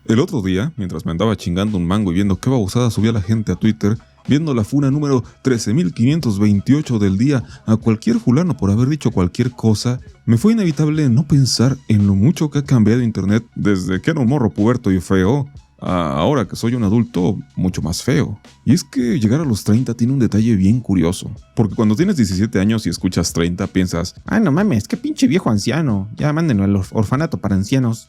El otro día, mientras me andaba chingando un mango y viendo qué babosada subía la gente a Twitter, viendo la funa número 13.528 del día a cualquier fulano por haber dicho cualquier cosa, me fue inevitable no pensar en lo mucho que ha cambiado internet desde que era un morro puberto y feo a ahora que soy un adulto mucho más feo. Y es que llegar a los 30 tiene un detalle bien curioso, porque cuando tienes 17 años y escuchas 30 piensas, ah, no mames, qué pinche viejo anciano, ya mándenlo al orfanato para ancianos.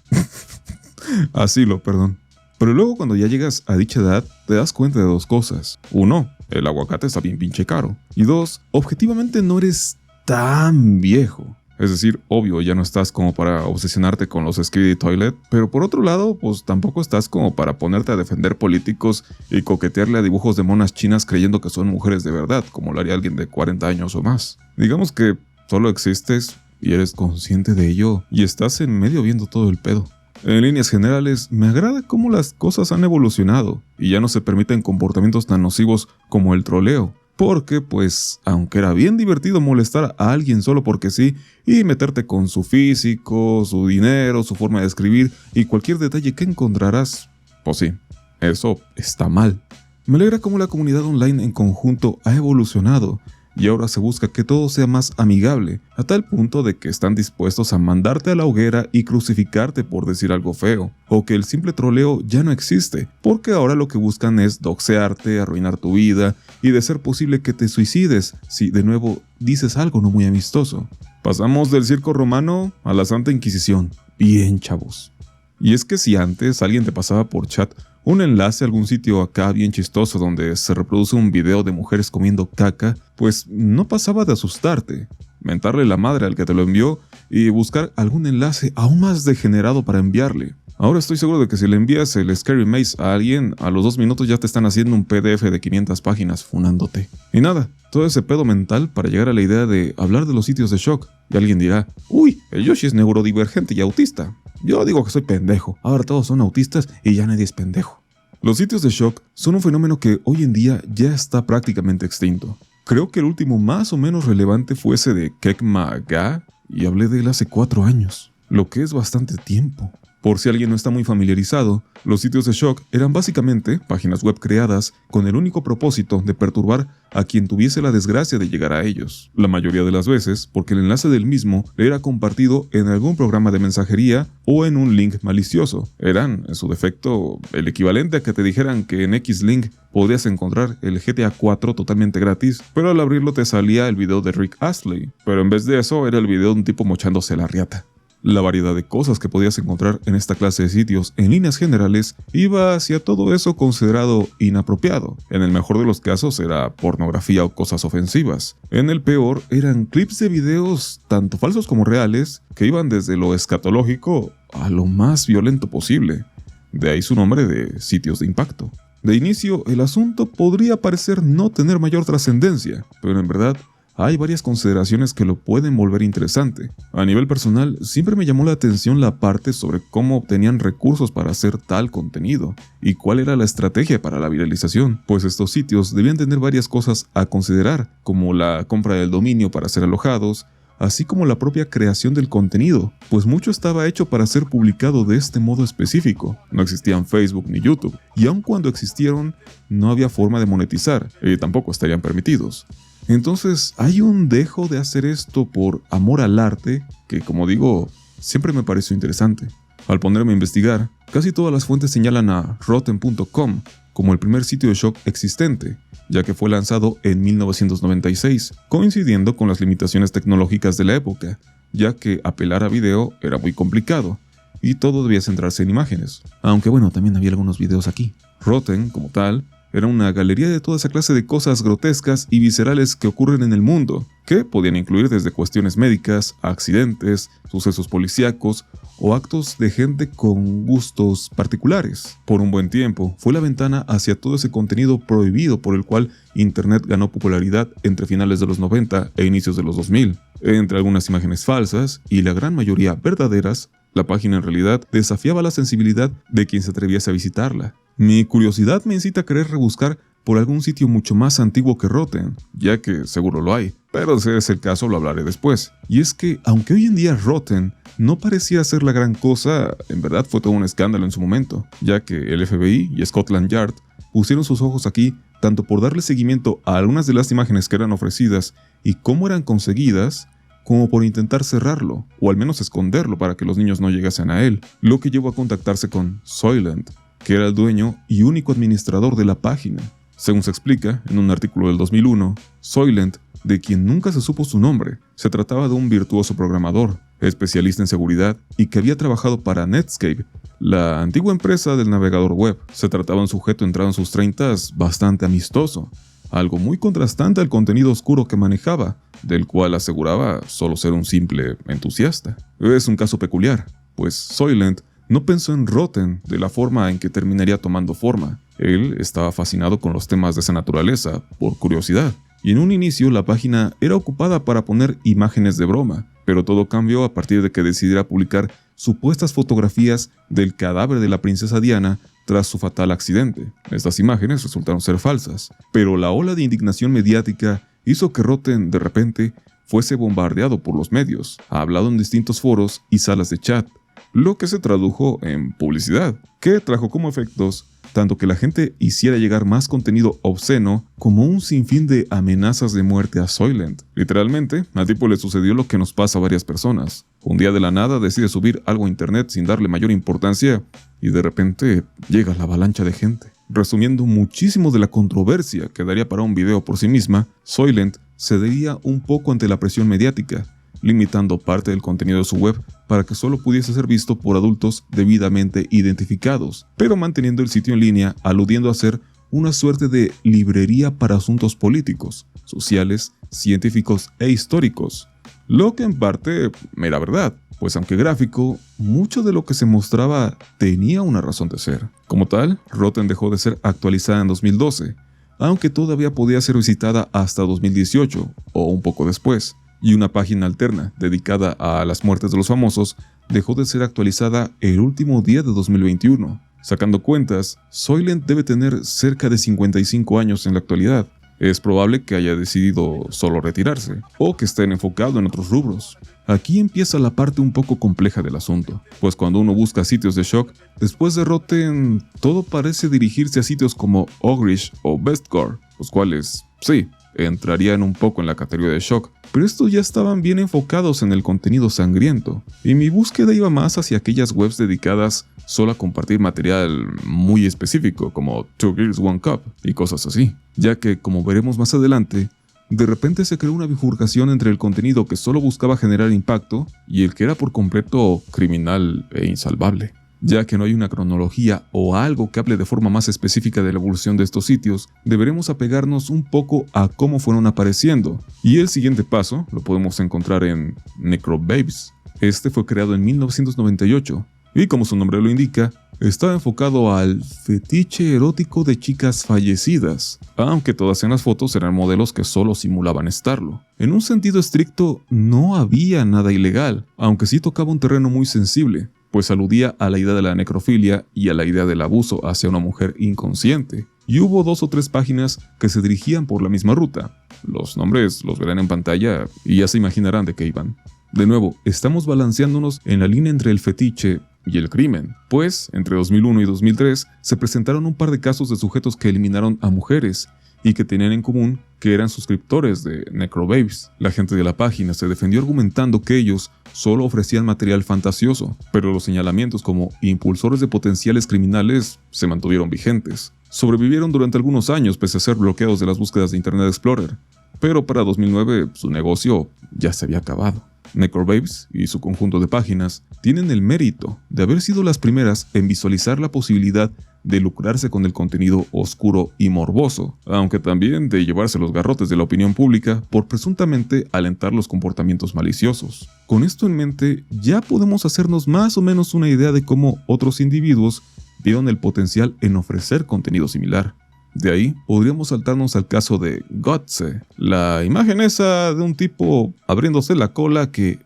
asilo, perdón. Pero luego cuando ya llegas a dicha edad, te das cuenta de dos cosas. Uno, el aguacate está bien pinche caro. Y dos, objetivamente no eres tan viejo. Es decir, obvio, ya no estás como para obsesionarte con los Skibidi Toilet, pero por otro lado, pues tampoco estás como para ponerte a defender políticos y coquetearle a dibujos de monas chinas creyendo que son mujeres de verdad, como lo haría alguien de 40 años o más. Digamos que solo existes y eres consciente de ello y estás en medio viendo todo el pedo. En líneas generales, me agrada cómo las cosas han evolucionado y ya no se permiten comportamientos tan nocivos como el troleo. Porque, pues, aunque era bien divertido molestar a alguien solo porque sí y meterte con su físico, su dinero, su forma de escribir y cualquier detalle que encontrarás, pues sí, eso está mal. Me alegra cómo la comunidad online en conjunto ha evolucionado y ahora se busca que todo sea más amigable, a tal punto de que están dispuestos a mandarte a la hoguera y crucificarte por decir algo feo, o que el simple troleo ya no existe, porque ahora lo que buscan es doxearte, arruinar tu vida y de ser posible que te suicides si de nuevo dices algo no muy amistoso. Pasamos del circo romano a la Santa Inquisición. Bien, chavos. Y es que si antes alguien te pasaba por chat un enlace a algún sitio acá bien chistoso donde se reproduce un video de mujeres comiendo caca, pues no pasaba de asustarte, mentarle la madre al que te lo envió y buscar algún enlace aún más degenerado para enviarle. Ahora estoy seguro de que si le envías el Scary Maze a alguien, a los 2 minutos ya te están haciendo un PDF de 500 páginas funándote. Y nada, todo ese pedo mental para llegar a la idea de hablar de los sitios de shock. Y alguien dirá, uy, el Yoshi es neurodivergente y autista. Yo digo que soy pendejo, ahora todos son autistas y ya nadie es pendejo. Los sitios de shock son un fenómeno que hoy en día ya está prácticamente extinto. Creo que el último más o menos relevante fue ese de Kekma-ga y hablé de él hace 4 años, lo que es bastante tiempo. Por si alguien no está muy familiarizado, los sitios de shock eran básicamente páginas web creadas con el único propósito de perturbar a quien tuviese la desgracia de llegar a ellos. La mayoría de las veces porque el enlace del mismo era compartido en algún programa de mensajería o en un link malicioso. Eran, en su defecto, el equivalente a que te dijeran que en X-Link podías encontrar el GTA 4 totalmente gratis, pero al abrirlo te salía el video de Rick Astley, pero en vez de eso era el video de un tipo mochándose la riata. La variedad de cosas que podías encontrar en esta clase de sitios en líneas generales iba hacia todo eso considerado inapropiado. En el mejor de los casos era pornografía o cosas ofensivas. En el peor eran clips de videos tanto falsos como reales que iban desde lo escatológico a lo más violento posible. De ahí su nombre de sitios de impacto. De inicio, el asunto podría parecer no tener mayor trascendencia, pero en verdad hay varias consideraciones que lo pueden volver interesante. A nivel personal, siempre me llamó la atención la parte sobre cómo obtenían recursos para hacer tal contenido y cuál era la estrategia para la viralización, pues estos sitios debían tener varias cosas a considerar, como la compra del dominio para ser alojados, así como la propia creación del contenido, pues mucho estaba hecho para ser publicado de este modo específico. No existían Facebook ni YouTube, y aun cuando existieron, no había forma de monetizar, y tampoco estarían permitidos. Entonces hay un dejo de hacer esto por amor al arte que, como digo, siempre me pareció interesante. Al ponerme a investigar, casi todas las fuentes señalan a Rotten.com como el primer sitio de shock existente, ya que fue lanzado en 1996, coincidiendo con las limitaciones tecnológicas de la época, ya que apelar a video era muy complicado y todo debía centrarse en imágenes. Aunque bueno, también había algunos videos aquí. Rotten, como tal, era una galería de toda esa clase de cosas grotescas y viscerales que ocurren en el mundo, que podían incluir desde cuestiones médicas, accidentes, sucesos policíacos o actos de gente con gustos particulares. Por un buen tiempo, fue la ventana hacia todo ese contenido prohibido por el cual Internet ganó popularidad entre finales de los 90 e inicios de los 2000. Entre algunas imágenes falsas, y la gran mayoría verdaderas, la página en realidad desafiaba la sensibilidad de quien se atreviese a visitarla. Mi curiosidad me incita a querer rebuscar por algún sitio mucho más antiguo que Rotten, ya que seguro lo hay, pero si es el caso lo hablaré después. Y es que, aunque hoy en día Rotten no parecía ser la gran cosa, en verdad fue todo un escándalo en su momento, ya que el FBI y Scotland Yard pusieron sus ojos aquí tanto por darle seguimiento a algunas de las imágenes que eran ofrecidas y cómo eran conseguidas, como por intentar cerrarlo, o al menos esconderlo para que los niños no llegasen a él, lo que llevó a contactarse con Soylent, que era el dueño y único administrador de la página. Según se explica en un artículo del 2001, Soylent, de quien nunca se supo su nombre, se trataba de un virtuoso programador, especialista en seguridad y que había trabajado para Netscape, la antigua empresa del navegador web. Se trataba de un sujeto entrado en sus 30s bastante amistoso, algo muy contrastante al contenido oscuro que manejaba, del cual aseguraba solo ser un simple entusiasta. Es un caso peculiar, pues Soylent no pensó en Rotten de la forma en que terminaría tomando forma. Él estaba fascinado con los temas de esa naturaleza, por curiosidad, y en un inicio la página era ocupada para poner imágenes de broma, pero todo cambió a partir de que decidiera publicar supuestas fotografías del cadáver de la princesa Diana tras su fatal accidente. Estas imágenes resultaron ser falsas, pero la ola de indignación mediática hizo que Rotten, de repente, fuese bombardeado por los medios, hablado en distintos foros y salas de chat, lo que se tradujo en publicidad, que trajo como efectos tanto que la gente hiciera llegar más contenido obsceno como un sinfín de amenazas de muerte a Soylent. Literalmente, al tipo le sucedió lo que nos pasa a varias personas. Un día de la nada decide subir algo a internet sin darle mayor importancia y de repente llega la avalancha de gente. Resumiendo muchísimo de la controversia que daría para un video por sí misma, Soylent cedería un poco ante la presión mediática, limitando parte del contenido de su web para que solo pudiese ser visto por adultos debidamente identificados, pero manteniendo el sitio en línea aludiendo a ser una suerte de librería para asuntos políticos, sociales, científicos e históricos, lo que en parte era verdad, pues aunque gráfico, mucho de lo que se mostraba tenía una razón de ser. Como tal, Rotten dejó de ser actualizada en 2012, aunque todavía podía ser visitada hasta 2018 o un poco después, y una página alterna dedicada a las muertes de los famosos dejó de ser actualizada el último día de 2021. Sacando cuentas, Soylent debe tener cerca de 55 años en la actualidad. Es probable que haya decidido solo retirarse, o que esté enfocado en otros rubros. Aquí empieza la parte un poco compleja del asunto, pues cuando uno busca sitios de shock, después de Rotten, todo parece dirigirse a sitios como Ogrish o Bestcore, los cuales, sí, entrarían un poco en la categoría de shock, pero estos ya estaban bien enfocados en el contenido sangriento, y mi búsqueda iba más hacia aquellas webs dedicadas solo a compartir material muy específico, como Two Girls One Cup y cosas así, ya que, como veremos más adelante, de repente se creó una bifurcación entre el contenido que solo buscaba generar impacto y el que era por completo criminal e insalvable. Ya que no hay una cronología o algo que hable de forma más específica de la evolución de estos sitios, deberemos apegarnos un poco a cómo fueron apareciendo. Y el siguiente paso lo podemos encontrar en Necrobabes. Este fue creado en 1998 y, como su nombre lo indica, estaba enfocado al fetiche erótico de chicas fallecidas, aunque todas en las fotos eran modelos que solo simulaban estarlo. En un sentido estricto, no había nada ilegal, aunque sí tocaba un terreno muy sensible, pues aludía a la idea de la necrofilia y a la idea del abuso hacia una mujer inconsciente. Y hubo 2 o 3 páginas que se dirigían por la misma ruta. Los nombres los verán en pantalla y ya se imaginarán de qué iban. De nuevo, estamos balanceándonos en la línea entre el fetiche y el crimen, pues entre 2001 y 2003 se presentaron un par de casos de sujetos que eliminaron a mujeres y que tenían en común que eran suscriptores de Necrobabes. La gente de la página se defendió argumentando que ellos solo ofrecían material fantasioso, pero los señalamientos como impulsores de potenciales criminales se mantuvieron vigentes. Sobrevivieron durante algunos años pese a ser bloqueados de las búsquedas de Internet Explorer, pero para 2009 su negocio ya se había acabado. Necrobabes y su conjunto de páginas tienen el mérito de haber sido las primeras en visualizar la posibilidad de lucrarse con el contenido oscuro y morboso, aunque también de llevarse los garrotes de la opinión pública por presuntamente alentar los comportamientos maliciosos. Con esto en mente, ya podemos hacernos más o menos una idea de cómo otros individuos vieron el potencial en ofrecer contenido similar. De ahí podríamos saltarnos al caso de Gotze, la imagen esa de un tipo abriéndose la cola que...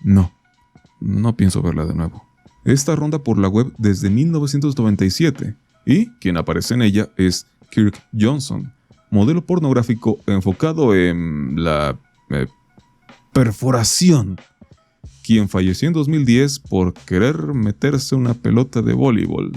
No pienso verla de nuevo. Esta ronda por la web desde 1997 y quien aparece en ella es Kirk Johnson, modelo pornográfico enfocado en la perforación, quien falleció en 2010 por querer meterse una pelota de voleibol.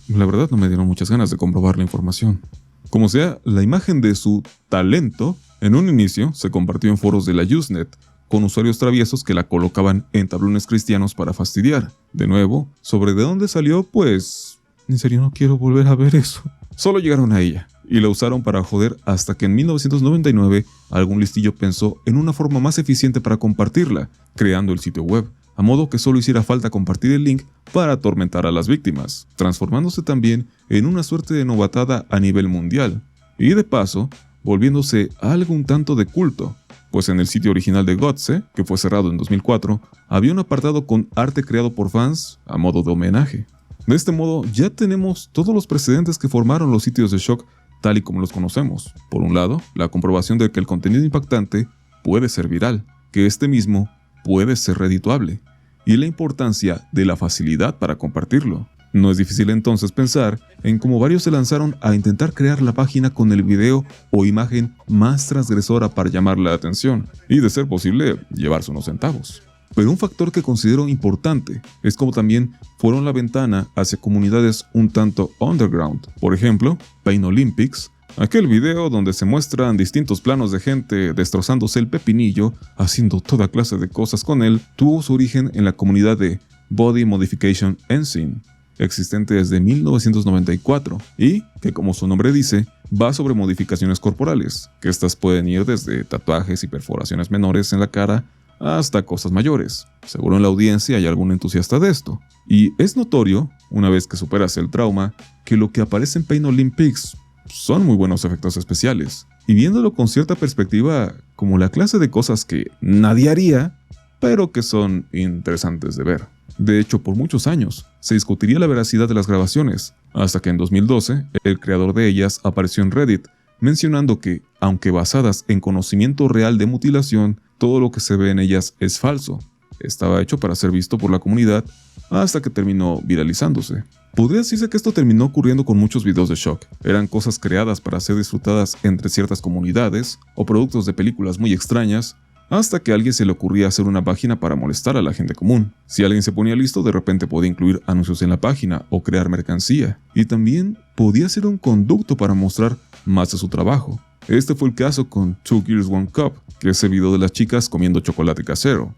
La verdad no me dieron muchas ganas de comprobar la información. Como sea, la imagen de su talento en un inicio se compartió en foros de la Usenet, con usuarios traviesos que la colocaban en tablones cristianos para fastidiar. De nuevo, sobre de dónde salió, pues... en serio no quiero volver a ver eso. Solo llegaron a ella, y la usaron para joder hasta que en 1999 algún listillo pensó en una forma más eficiente para compartirla, creando el sitio web, a modo que solo hiciera falta compartir el link para atormentar a las víctimas, transformándose también en una suerte de novatada a nivel mundial, y de paso, volviéndose algo un tanto de culto, pues en el sitio original de Gotze, que fue cerrado en 2004, había un apartado con arte creado por fans a modo de homenaje. De este modo, ya tenemos todos los precedentes que formaron los sitios de shock tal y como los conocemos. Por un lado, la comprobación de que el contenido impactante puede ser viral, que este mismo puede ser redituable, y la importancia de la facilidad para compartirlo. No es difícil entonces pensar en cómo varios se lanzaron a intentar crear la página con el video o imagen más transgresora para llamar la atención, y de ser posible, llevarse unos centavos. Pero un factor que considero importante es como también fueron la ventana hacia comunidades un tanto underground. Por ejemplo, Pain Olympics, aquel video donde se muestran distintos planos de gente destrozándose el pepinillo, haciendo toda clase de cosas con él, tuvo su origen en la comunidad de Body Modification Ensign, existente desde 1994, y que, como su nombre dice, va sobre modificaciones corporales, que estas pueden ir desde tatuajes y perforaciones menores en la cara hasta cosas mayores. Seguro en la audiencia hay algún entusiasta de esto. Y es notorio, una vez que superas el trauma, que lo que aparece en Pain Olympics son muy buenos efectos especiales. Y viéndolo con cierta perspectiva, como la clase de cosas que nadie haría, pero que son interesantes de ver. De hecho, por muchos años, se discutiría la veracidad de las grabaciones, hasta que en 2012, el creador de ellas apareció en Reddit, mencionando que, aunque basadas en conocimiento real de mutilación, todo lo que se ve en ellas es falso. Estaba hecho para ser visto por la comunidad hasta que terminó viralizándose. Podría decirse que esto terminó ocurriendo con muchos videos de shock. Eran cosas creadas para ser disfrutadas entre ciertas comunidades o productos de películas muy extrañas, hasta que a alguien se le ocurría hacer una página para molestar a la gente común. Si alguien se ponía listo, de repente podía incluir anuncios en la página o crear mercancía. Y también podía ser un conducto para mostrar más de su trabajo. Este fue el caso con 2 Girls 1 Cup, que es el video de las chicas comiendo chocolate casero.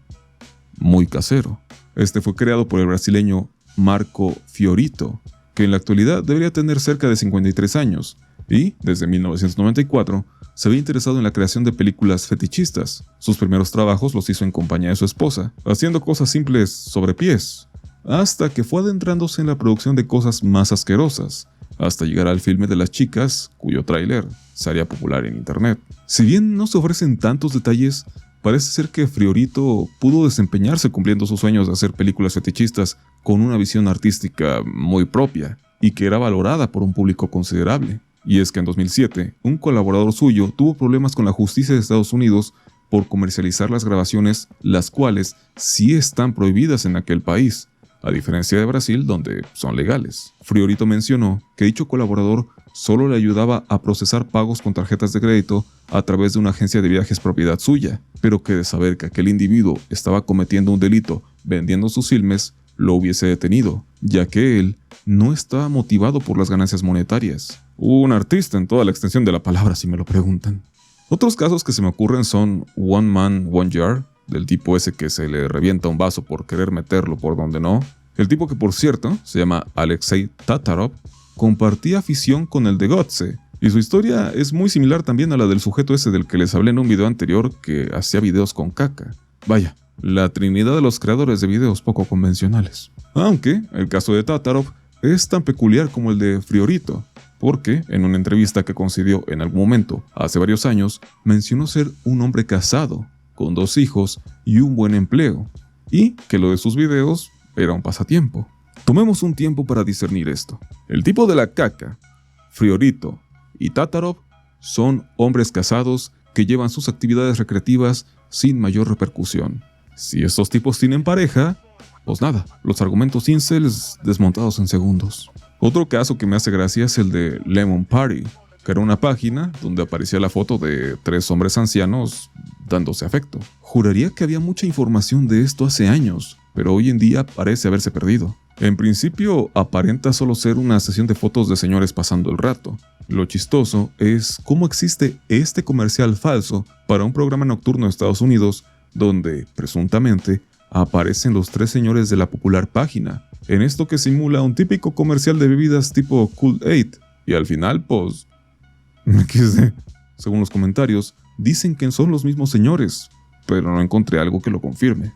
Muy casero. Este fue creado por el brasileño Marco Fiorito, que en la actualidad debería tener cerca de 53 años, y, desde 1994, se había interesado en la creación de películas fetichistas. Sus primeros trabajos los hizo en compañía de su esposa, haciendo cosas simples sobre pies, hasta que fue adentrándose en la producción de cosas más asquerosas, hasta llegar al filme de las chicas, cuyo tráiler se haría popular en internet. Si bien no se ofrecen tantos detalles, parece ser que Fiorito pudo desempeñarse cumpliendo sus sueños de hacer películas fetichistas con una visión artística muy propia, y que era valorada por un público considerable. Y es que en 2007, un colaborador suyo tuvo problemas con la justicia de Estados Unidos por comercializar las grabaciones, las cuales sí están prohibidas en aquel país, a diferencia de Brasil, donde son legales. Fiorito mencionó que dicho colaborador solo le ayudaba a procesar pagos con tarjetas de crédito a través de una agencia de viajes propiedad suya, pero que de saber que aquel individuo estaba cometiendo un delito vendiendo sus filmes, lo hubiese detenido, ya que él no estaba motivado por las ganancias monetarias. Un artista en toda la extensión de la palabra, si me lo preguntan. Otros casos que se me ocurren son One Man, One Jar, del tipo ese que se le revienta un vaso por querer meterlo por donde no. El tipo que, por cierto, se llama Alexei Tatarov, compartía afición con el de Gotze, y su historia es muy similar también a la del sujeto ese del que les hablé en un video anterior que hacía videos con caca. Vaya, la trinidad de los creadores de videos poco convencionales. Aunque el caso de Tatarov es tan peculiar como el de Fiorito, porque en una entrevista que concedió en algún momento, hace varios años, mencionó ser un hombre casado, con 2 hijos y un buen empleo, y que lo de sus videos era un pasatiempo. Tomemos un tiempo para discernir esto. El tipo de la caca, Fiorito y Tatarov son hombres casados que llevan sus actividades recreativas sin mayor repercusión. Si estos tipos tienen pareja, pues nada, los argumentos incels desmontados en segundos. Otro caso que me hace gracia es el de Lemon Party, que era una página donde aparecía la foto de 3 hombres ancianos dándose afecto. Juraría que había mucha información de esto hace años, pero hoy en día parece haberse perdido. En principio aparenta solo ser una sesión de fotos de señores pasando el rato. Lo chistoso es cómo existe este comercial falso para un programa nocturno de Estados Unidos donde, presuntamente, aparecen los 3 señores de la popular página, en esto que simula un típico comercial de bebidas tipo Kool-Aid. Y al final, pues... XD. Según los comentarios, dicen que son los mismos señores, pero no encontré algo que lo confirme.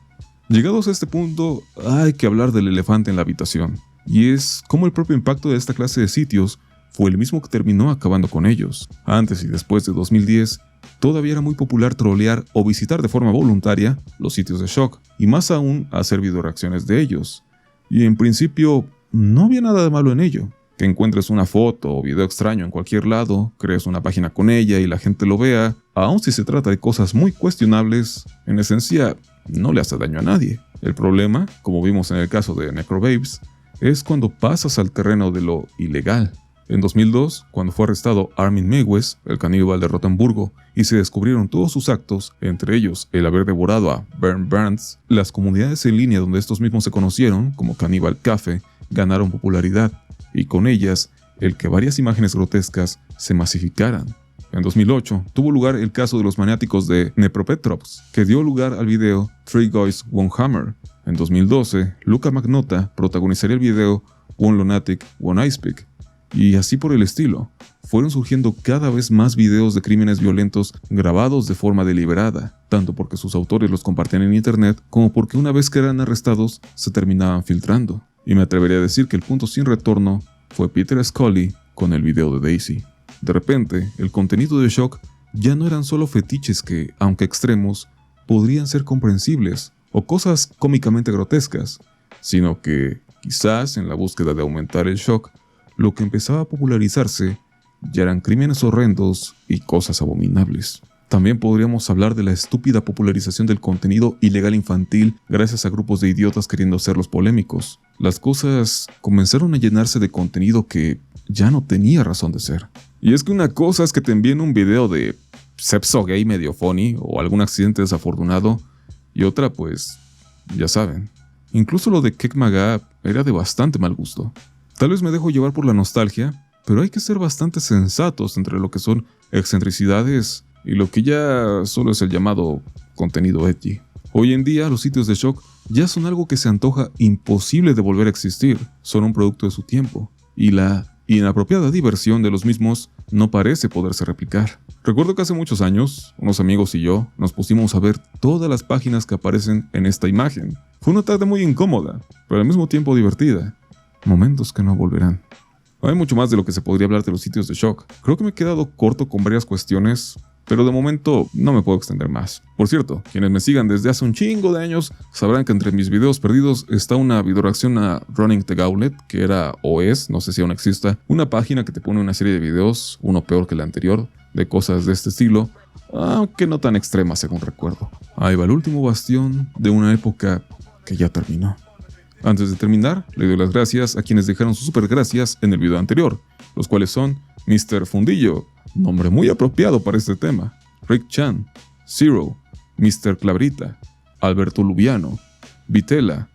Llegados a este punto, hay que hablar del elefante en la habitación, y es cómo el propio impacto de esta clase de sitios fue el mismo que terminó acabando con ellos. Antes y después de 2010, todavía era muy popular trolear o visitar de forma voluntaria los sitios de shock, y más aún hacer videoreacciones de ellos. Y en principio, no había nada de malo en ello. Que encuentres una foto o video extraño en cualquier lado, crees una página con ella y la gente lo vea, aun si se trata de cosas muy cuestionables, en esencia no le hace daño a nadie. El problema, como vimos en el caso de Necrobabes, es cuando pasas al terreno de lo ilegal. En 2002, cuando fue arrestado Armin Meiwes, el caníbal de Rotemburgo, y se descubrieron todos sus actos, entre ellos el haber devorado a Bernd Burns, las comunidades en línea donde estos mismos se conocieron, como Cannibal Cafe, ganaron popularidad, y con ellas, el que varias imágenes grotescas se masificaran. En 2008, tuvo lugar el caso de los maniáticos de Dnepropetrovsk, que dio lugar al video Three Guys One Hammer. En 2012, Luka Magnotta protagonizaría el video One Lunatic, One Ice Pick. Y así por el estilo, fueron surgiendo cada vez más videos de crímenes violentos grabados de forma deliberada, tanto porque sus autores los compartían en internet, como porque una vez que eran arrestados, se terminaban filtrando. Y me atrevería a decir que el punto sin retorno fue Peter Scully con el video de Daisy. De repente, el contenido de shock ya no eran solo fetiches que, aunque extremos, podrían ser comprensibles o cosas cómicamente grotescas, sino que, quizás en la búsqueda de aumentar el shock, lo que empezaba a popularizarse ya eran crímenes horrendos y cosas abominables. También podríamos hablar de la estúpida popularización del contenido ilegal infantil gracias a grupos de idiotas queriendo ser los polémicos. Las cosas comenzaron a llenarse de contenido que ya no tenía razón de ser. Y es que una cosa es que te envíen un video de sexo gay medio funny o algún accidente desafortunado, y otra pues, ya saben. Incluso lo de Kekmaga era de bastante mal gusto. Tal vez me dejo llevar por la nostalgia, pero hay que ser bastante sensatos entre lo que son excentricidades y lo que ya solo es el llamado contenido edgy. Hoy en día los sitios de shock ya son algo que se antoja imposible de volver a existir, son un producto de su tiempo, y la inapropiada diversión de los mismos no parece poderse replicar. Recuerdo que hace muchos años, unos amigos y yo nos pusimos a ver todas las páginas que aparecen en esta imagen. Fue una tarde muy incómoda, pero al mismo tiempo divertida. Momentos que no volverán. Hay mucho más de lo que se podría hablar de los sitios de shock. Creo que me he quedado corto con varias cuestiones, pero de momento no me puedo extender más. Por cierto, quienes me sigan desde hace un chingo de años sabrán que entre mis videos perdidos está una videoreacción a Running the Gauntlet, que era o es, no sé si aún exista, una página que te pone una serie de videos, uno peor que el anterior, de cosas de este estilo, aunque no tan extremas según recuerdo. Ahí va el último bastión de una época que ya terminó. Antes de terminar, le doy las gracias a quienes dejaron sus super gracias en el video anterior, los cuales son Mr. Fundillo, nombre muy apropiado para este tema, Rick Chan, Zero, Mr. Clabrita, Alberto Lubiano, Vitela,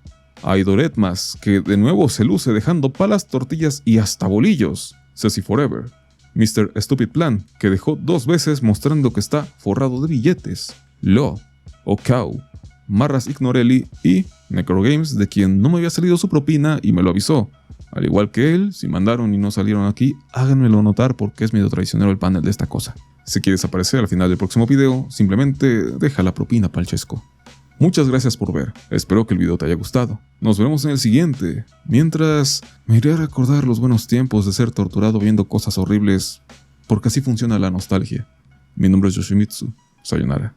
Aidoretmas, que de nuevo se luce dejando palas, tortillas y hasta bolillos, Ceci Forever, Mr. Stupid Plan, que dejó 2 veces mostrando que está forrado de billetes, Lo, Okau, Marras Ignorelli y Necrogames, de quien no me había salido su propina y me lo avisó. Al igual que él, si mandaron y no salieron aquí, háganmelo notar porque es medio traicionero el panel de esta cosa. Si quieres aparecer al final del próximo video, simplemente deja la propina palchesco. Muchas gracias por ver, espero que el video te haya gustado. Nos vemos en el siguiente. Mientras, me iré a recordar los buenos tiempos de ser torturado viendo cosas horribles, porque así funciona la nostalgia. Mi nombre es Yoshimitsu. Sayonara.